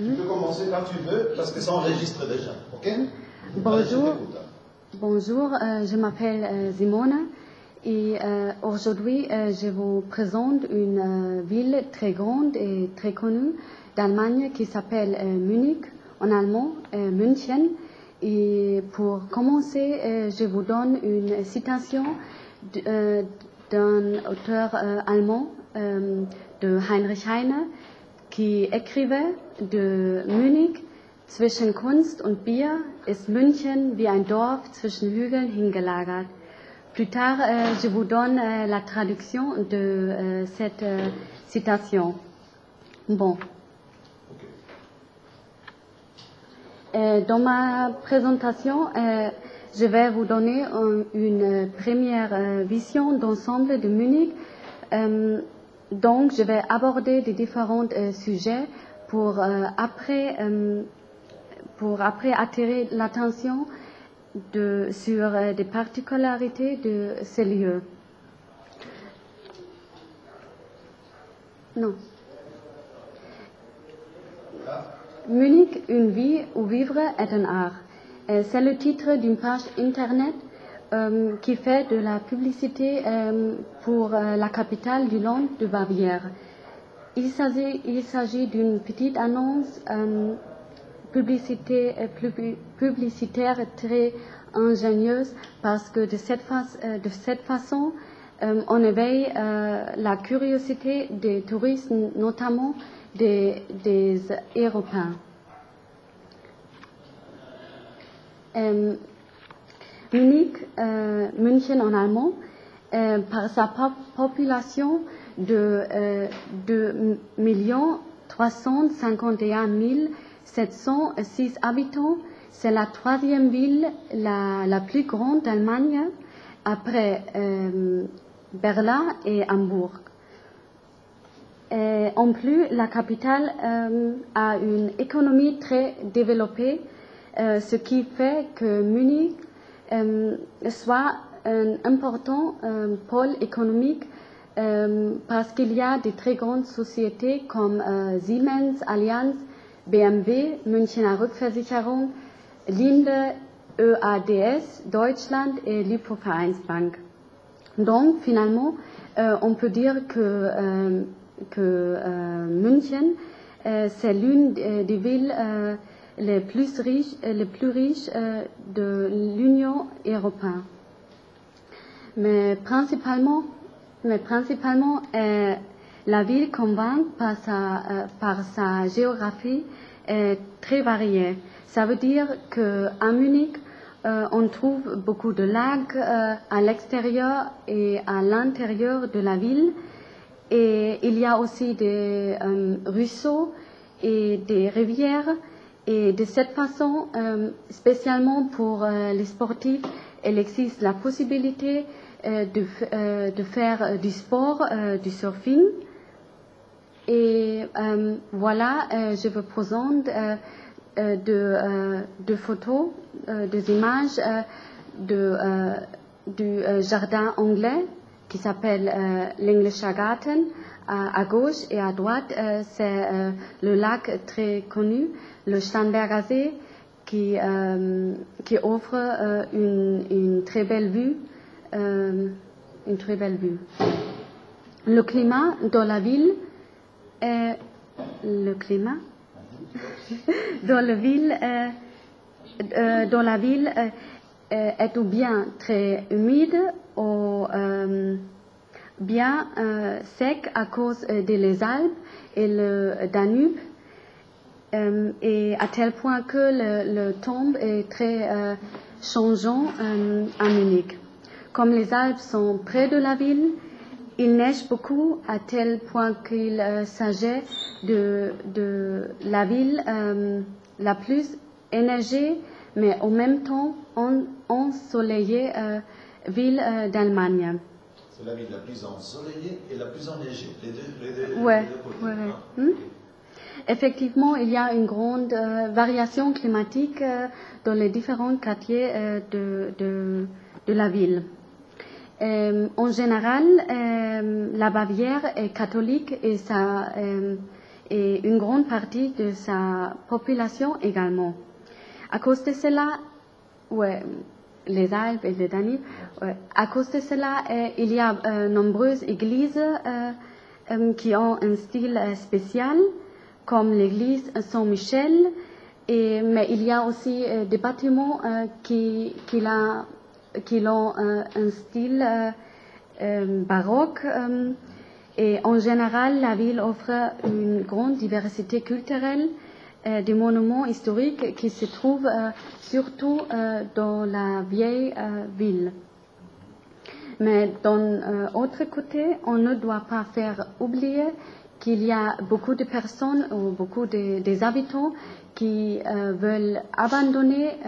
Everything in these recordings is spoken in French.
Tu peux commencer quand tu veux, parce que ça enregistre déjà, ok? Bonjour, bonjour, je m'appelle Simone et aujourd'hui je vous présente une ville très grande et très connue d'Allemagne qui s'appelle Munich, en allemand München. Et pour commencer, je vous donne une citation d'un auteur allemand, de Heinrich Heine, qui écrivait de Munich: Zwischen Kunst und Bier ist München wie ein Dorf zwischen Hügeln hingelagert. Plus tard, je vous donne la traduction de cette citation. Bon. Dans ma présentation, je vais vous donner une première vision d'ensemble de Munich. Donc, je vais aborder des différents sujets pour après attirer l'attention sur des particularités de ces lieux. Non. Munich, une vie où vivre est un art. C'est le titre d'une page internet qui fait de la publicité pour la capitale du land de Bavière. Il s'agit d'une petite annonce publicitaire très ingénieuse parce que de cette façon, on éveille la curiosité des touristes, notamment des Européens. München en allemand, par sa population de 2 351 706 habitants, c'est la troisième ville la plus grande d'Allemagne après Berlin et Hambourg. En plus, la capitale a une économie très développée, ce qui fait que Munich soit un important pôle économique parce qu'il y a de très grandes sociétés comme Siemens, Allianz, BMW, Münchener Rückversicherung, Linde, EADS, Deutschland et Lipo-Vereinsbank. Donc, finalement, on peut dire que München, c'est l'une des villes les plus riches de l'Union européenne. Mais principalement, la ville convainc par sa géographie très variée. Ça veut dire qu'à Munich, on trouve beaucoup de lacs à l'extérieur et à l'intérieur de la ville. Et il y a aussi des ruisseaux et des rivières. Et de cette façon, spécialement pour les sportifs, il existe la possibilité de faire du sport, du surfing. Et voilà, je vous présente deux photos, des images du jardin anglais qui s'appelle l'Englischer Garten. À gauche et à droite, c'est le lac très connu, le Starnberger See, qui offre une très belle vue. Le climat dans la ville est est ou bien très humide ou bien sec à cause des Alpes et le Danube, et à tel point que le temps est très changeant à Munich. Comme les Alpes sont près de la ville, il neige beaucoup à tel point qu'il s'agit de la ville la plus enneigée, mais en même temps ensoleillée ville d'Allemagne. C'est la ville la plus ensoleillée et la plus enneigée, les deux Ouais. côtés. Effectivement, il y a une grande variation climatique dans les différents quartiers de la ville. En général, la Bavière est catholique et et une grande partie de sa population également. À cause de cela, les Alpes et le Danube, à cause de cela, il y a nombreuses églises qui ont un style spécial, comme l'église Saint-Michel, mais il y a aussi des bâtiments qui ont un style baroque. Et en général, la ville offre une grande diversité culturelle des monuments historiques qui se trouvent surtout dans la vieille ville. Mais d'un autre côté, on ne doit pas faire oublier qu'il y a beaucoup de personnes ou beaucoup des habitants qui veulent abandonner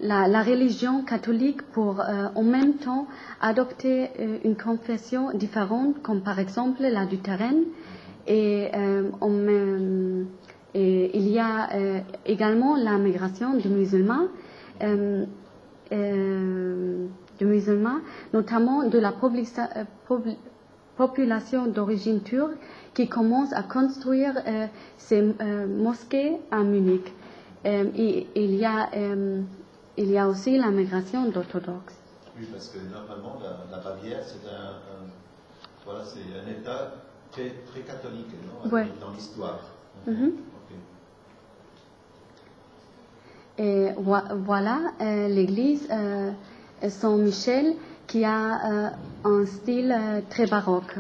la religion catholique pour en même temps adopter une confession différente, comme par exemple la luthérienne. Et il y a également la migration de musulmans, notamment de la population d'origine turque qui commence à construire ces mosquées à Munich. Il y a aussi la migration d'orthodoxes. Oui, parce que normalement, la Bavière, c'est un État très, très catholique, non, ouais. Dans l'histoire. Mm-hmm. Okay. Et voilà l'église Saint-Michel qui a un style très baroque.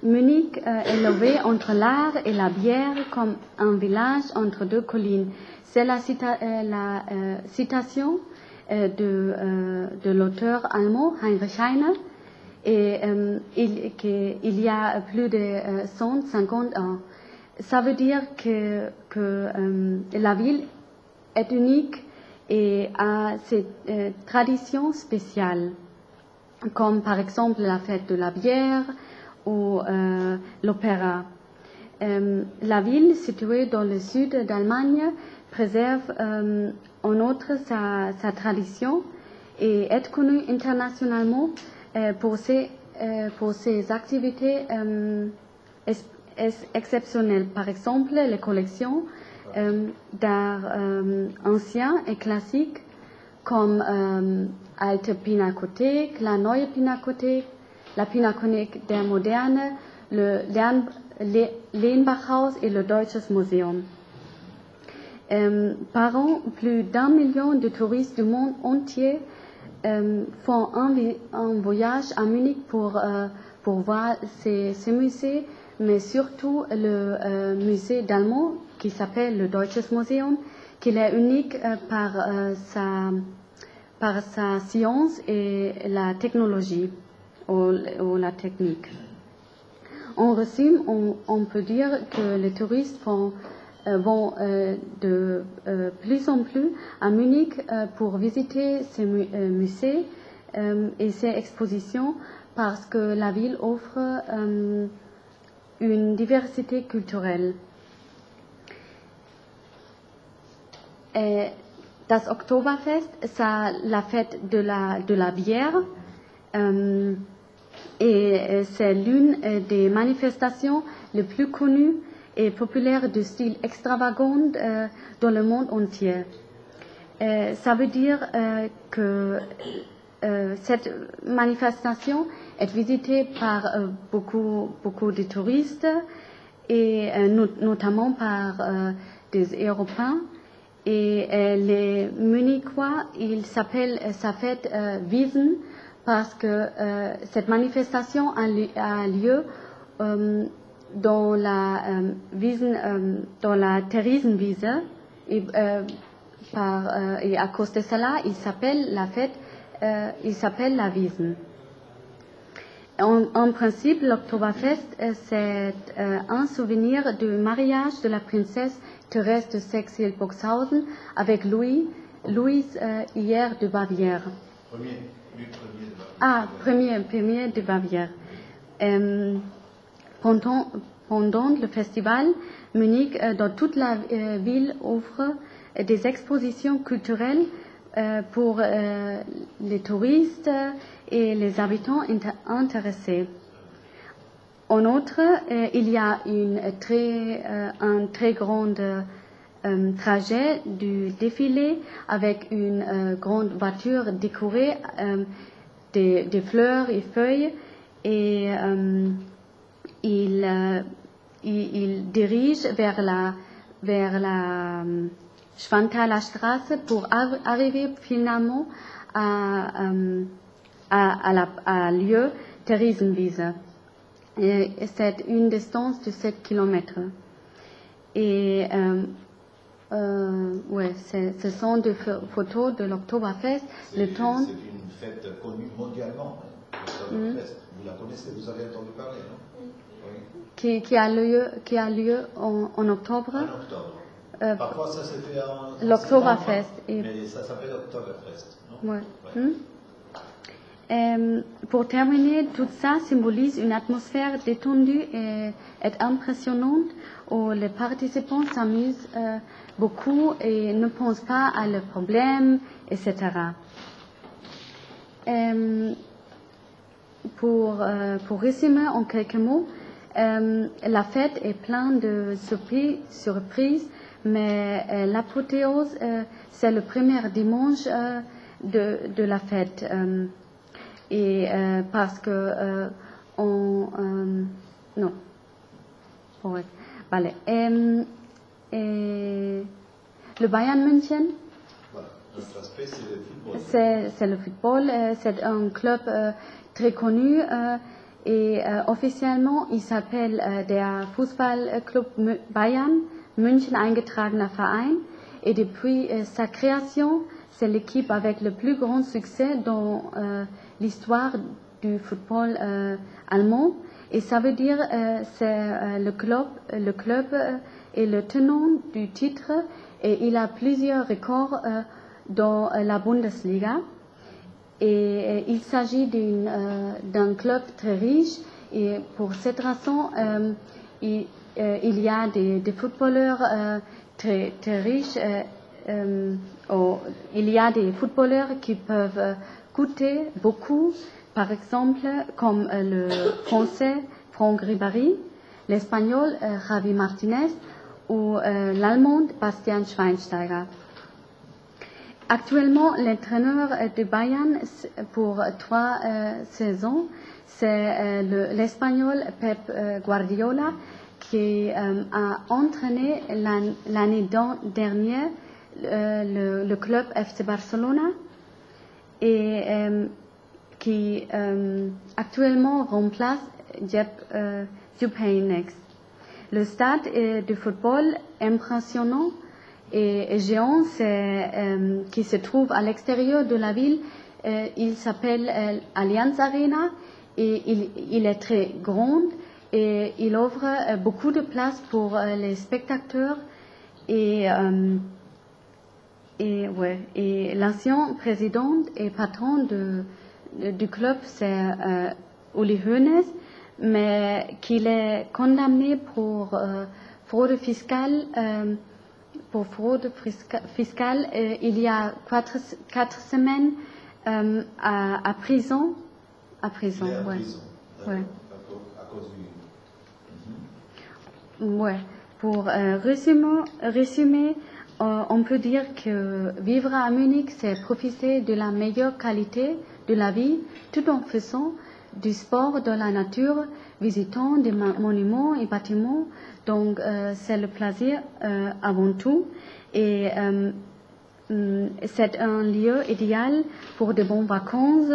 Munich est lové entre l'art et la bière comme un village entre deux collines. C'est la citation de l'auteur allemand Heinrich Heine, et il y a plus de 150 ans. Ça veut dire que la ville est unique et a ses traditions spéciales, comme par exemple la fête de la bière ou l'opéra. La ville, située dans le sud d'Allemagne, préserve en outre sa tradition et est connue internationalement pour ses activités exceptionnelles. Par exemple, les collections d'art ancien et classique comme Alte Pinakothek, la Neue Pinakothek, la Pinakothek der Moderne, le Lehnbachhaus et le Deutsches Museum. Par an, plus d'1 million de touristes du monde entier font un voyage à Munich pour voir ces musées, mais surtout le musée d'allemand qui s'appelle le Deutsches Museum, qui est unique par sa science et la technologie ou la technique. En résumé, on peut dire que les touristes vont de plus en plus à Munich pour visiter ces musées et ces expositions parce que la ville offre une diversité culturelle. Das Oktoberfest, c'est la fête de la bière et c'est l'une des manifestations les plus connues et populaires de style extravagant dans le monde entier. Ça veut dire que cette manifestation est visitée par beaucoup de touristes et notamment par des Européens. Et les Munichois, ils s'appellent sa fête Wiesn parce que cette manifestation a lieu dans la Theresienwiese et à cause de cela, il s'appelle la Wiesn. En principe, l'Oktoberfest, c'est un souvenir du mariage de la princesse Thérèse de Saxe-Hildburghausen avec Louise hier de Bavière. Premier de Bavière. Pendant le festival, Munich, dans toute la ville, offre des expositions culturelles pour les touristes et les habitants intéressés. En outre, il y a un très grand trajet du défilé avec une grande voiture décorée des fleurs et feuilles et il dirige vers la Schwanthaler Straße pour arriver finalement à lieu Theresienwiese. C'est une distance de 7 km. Et ce sont des photos de l'Oktoberfest. C'est une fête connue mondialement, l'Oktoberfest. Vous la connaissez, vous avez entendu parler, non? Oui. Qui a lieu en octobre. En octobre. Parfois, ça se fait en l'Oktoberfest. Mais ça s'appelle Oktoberfest, non? Ouais. Pour terminer, tout ça symbolise une atmosphère détendue et impressionnante où les participants s'amusent beaucoup et ne pensent pas à leurs problèmes, etc. Pour résumer en quelques mots, la fête est pleine de surprises, mais l'apothéose, c'est le premier dimanche de la fête. Et parce que non. Ouais. Vale. Le Bayern München. Voilà. Notre aspect, c'est le football. C'est le football. C'est un club très connu et officiellement, il s'appelle der Fußballclub Bayern München eingetragener Verein. Et depuis sa création, c'est l'équipe avec le plus grand succès dans l'histoire du football allemand. Et ça veut dire c'est le club est le tenant du titre et il a plusieurs records dans la Bundesliga. Et il s'agit d'un club très riche et pour cette raison, il y a des footballeurs très, très riches. Il y a des footballeurs qui peuvent coûter beaucoup, par exemple comme le français Franck Ribéry, l'espagnol Javi Martinez ou l'allemand Bastian Schweinsteiger. Actuellement, l'entraîneur de Bayern pour 3 saisons, c'est l'espagnol Pep Guardiola qui a entraîné l'année dernière le club FC Barcelona et qui actuellement remplace Jupp Heynckes. Le stade de football impressionnant et géant qui se trouve à l'extérieur de la ville, il s'appelle Allianz Arena et il est très grand et il offre beaucoup de place pour les spectateurs et l'ancien président et patron du club, c'est Uli Hoeneß, mais qu'il est condamné pour fraude fiscale. Il y a 4 semaines à prison. À prison, ouais. Ouais. À cause du... Ouais. Pour résumer, on peut dire que vivre à Munich, c'est profiter de la meilleure qualité de la vie, tout en faisant du sport dans la nature, visitant des monuments et bâtiments. Donc, c'est le plaisir avant tout. Et c'est un lieu idéal pour de bonnes vacances,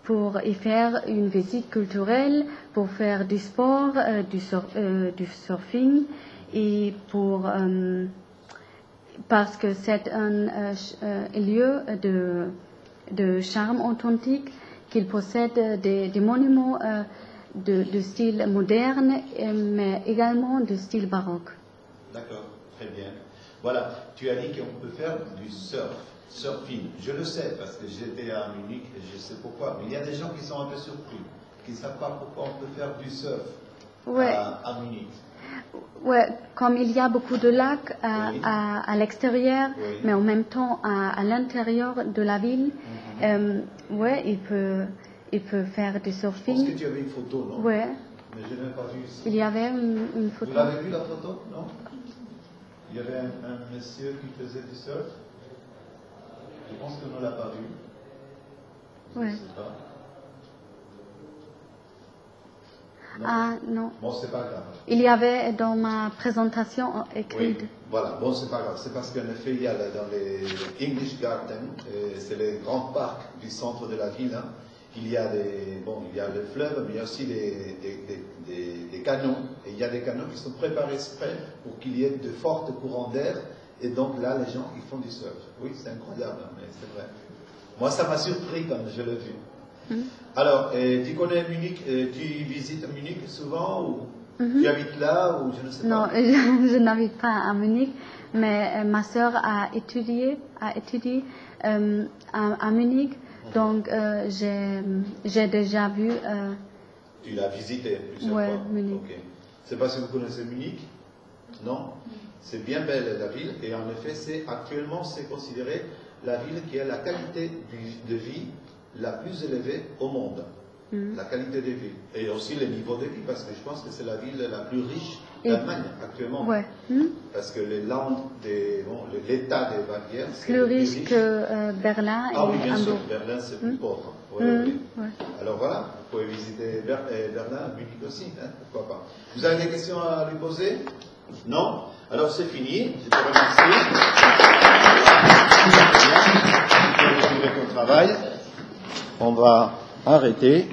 pour y faire une visite culturelle, pour faire du sport, du surfing, et parce que c'est un lieu de charme authentique, qu'il possède des monuments de style moderne, mais également de style baroque. D'accord, très bien. Voilà, tu as dit qu'on peut faire du surfing. Je le sais parce que j'étais à Munich et je sais pourquoi. Mais il y a des gens qui sont un peu surpris, qui ne savent pas pourquoi on peut faire du surf à Munich. Ouais, comme il y a beaucoup de lacs à l'extérieur, mais en même temps à l'intérieur de la ville, il peut faire du surfing. Parce que tu avais une photo, non? Ouais. mais je n'ai pas vu ici. Il y avait une photo. Vous l'avez vu la photo? Non? Il y avait un monsieur qui faisait du surf. Je pense qu'on ne l'a pas vu. Je Ouais. ne sais pas. Non. Ah non. Bon, c'est pas grave. Il y avait dans ma présentation Oui, écrite. voilà. Bon, c'est pas grave. C'est parce qu'en effet, il y a dans les English Gardens, c'est les grands parcs du centre de la ville. Hein. Il y a il y a le fleuve, mais il y a aussi des canaux. Et il y a des canaux qui sont préparés exprès pour qu'il y ait de forts courants d'air. Et donc là, les gens, ils font du surf. Oui, c'est incroyable, mais c'est vrai. Moi, ça m'a surpris quand je l'ai vu. Alors, tu connais Munich, tu visites Munich souvent ou tu habites là ou je ne sais pas? Non, je n'habite pas à Munich, mais ma sœur a étudié à Munich, donc j'ai déjà vu. Tu l'as visité plusieurs fois? Munich. Okay. C'est parce que vous connaissez Munich? Non? C'est bien belle la ville et en effet, actuellement, c'est considéré la ville qui a la qualité de vie la plus élevée au monde. La qualité de vie. Et aussi le niveau de vie, parce que je pense que c'est la ville la plus riche d'Allemagne actuellement. Ouais. Parce que l'État des Bavières, c'est Plus riche que Berlin et Ah oui, bien sûr, Hambourg. Berlin c'est plus pauvre. Ouais. Alors voilà, vous pouvez visiter Berlin, Munich aussi, hein, pourquoi pas. Vous avez des questions à lui poser? Non? Alors c'est fini, je te remercie. Tu as fait ton travail. On va arrêter.